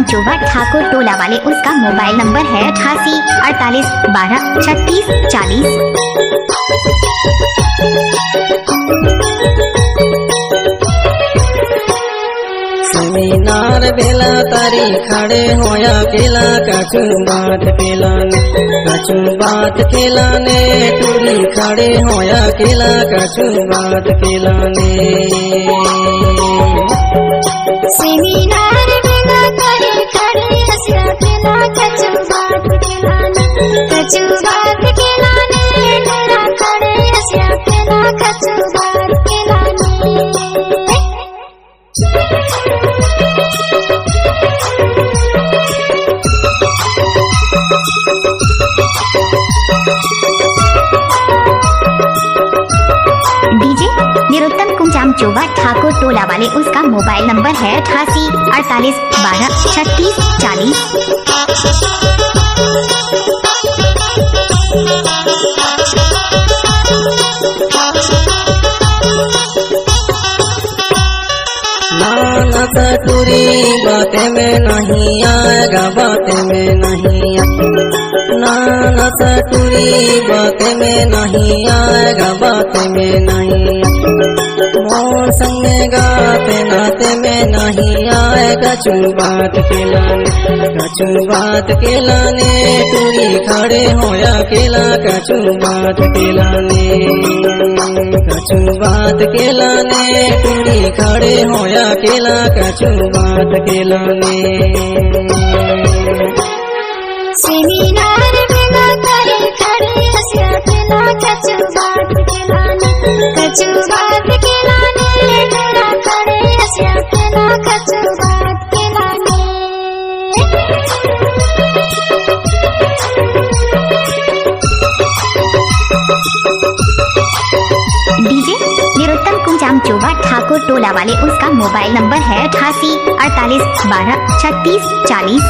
जोवा ठाकुर टोला वाले, उसका मोबाइल नंबर है 88 48 12 36 40। सेमिनार बेला तारी खड़े होया केला कछु बात केलाने टूरी खड़े होया केला कछु बात केलाने। सेमिनार बेला तारी खड़े हंसिया केला कछु बात केलाने टूरा खड़े हंसिया केला कछु बात केलाने। डीजे निरुत्तम कुंजाम जोवा ठाकुर टोला वाले, उसका मोबाइल नंबर है 88 48 12 36 40। नाना सटूरी बातें में नहीं आएगा, बातें में नहीं नाना सटूरी बातें में नहीं आएगा, बातें में नहीं मोर संग गाते नाते में नहीं आएगा। कछु बात केलाने टूरी खड़े होया केला कछु बात केलाने टूरी खड़े होया केला कछु बात केलाने। सेमिनार बेला तारी खड़े हंसिया केला कछु बात केलाने टूरा खड़े हंसिया केला कछु बात केलाने। डीजे निरुत्तम कुंजाम जोवा ठाकुर टोला वाले, उसका मोबाइल नंबर है 88 48 12 36 40।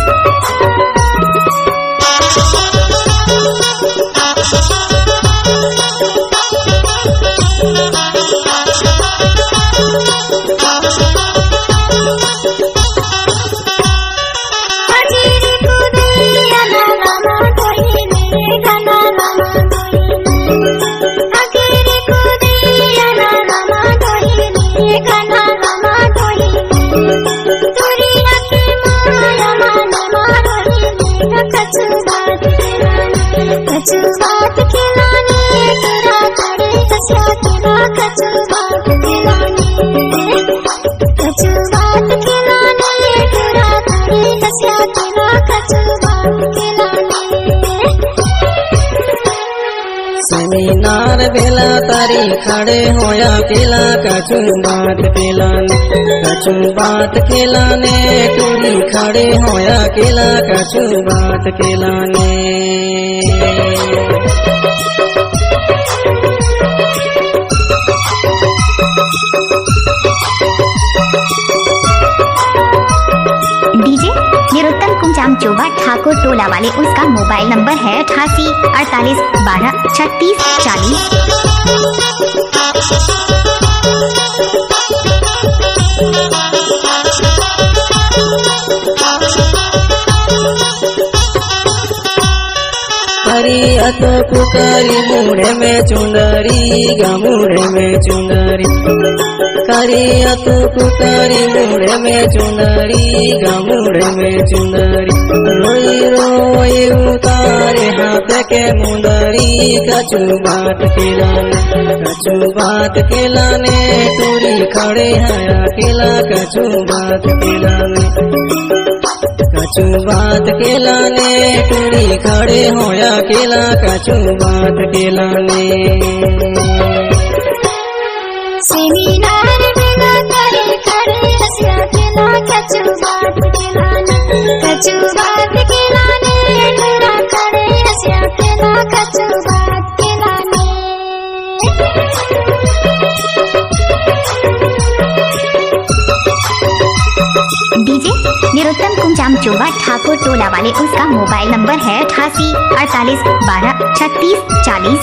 कछु बात केलाने टूरा खड़े हंसिया केला कछु बात केलाने टूरा खड़े हंसिया केला कछु बात केलाने। सेमिनार बेला तारी खड़े होया केला कछु बात केलाने टूरी खड़े होया केला कछु बात केलाने। डीजे निरुत्तम कुंजाम जोवा ठाकुर टोला वाले, उसका मोबाइल नंबर है 88 48 12 36 40। हरियत पुकारी मुड़े में चुंदरी गमुड़े में चुंदरी करियत पुकारी मुड़े में चुंदरी गमुड़े में चुंदरी रोई रोई उतारे हाथ के मुंदरी कछु बात केलाने टूरी खड़े हैं अकेला कछु बात केलाने टूरी खड़े होया केला कछु बात केलाने। सेमिनार बेला तारी खड़े हंसिया केला कछु बात केलाने टूरा खड़े हंसिया केला कछु बात केलाने। डीजे निरुत्तम कुंजाम चोवा ठाकुर टोला वाले, उसका मोबाइल नंबर है 88 48 12 36 40।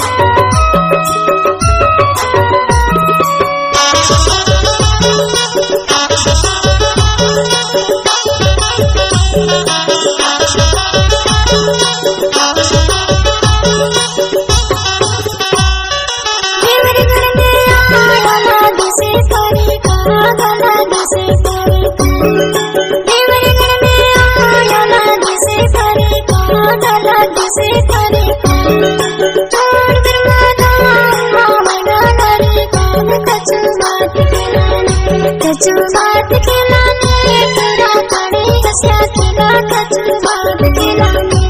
कचुबात खिलाने तेरा खड़े हंसा खिला कचुबात खिलाने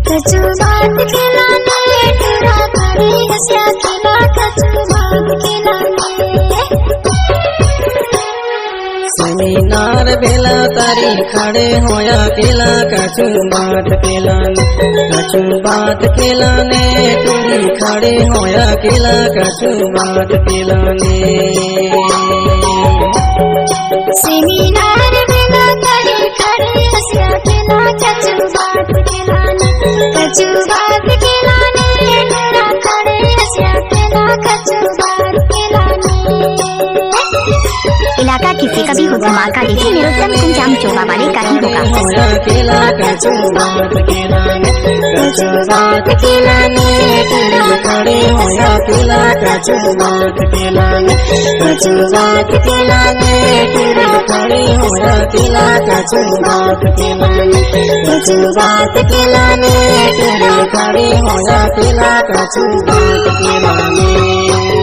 कचुबात खिलाने तेरा खड़े हंसा खिला कचुबात खिलाने। सेमिनार बेला तारी खड़े होया केला कचुबात खिलाने टूरी खड़े होया केला कचुबात खिलाने। सेमिनार बेला तारी खड़े हंसा खिला कचुबात खिलाने कचुबात खिलाने तेरा खड़े हंसा खिला कचुबात खिलाने। इलाका किसी का भी हो, धमाका देखिए निरुत्तम कुंजाम चोवा वाले का ही होगा। होया केला कचुबात खिलाने तेरी खड़े होया केला कचुबात खिलाने तेरी खड़े होया केला कचुबात खिलाने तेरी खड़े होया केला कचुबात खिलाने।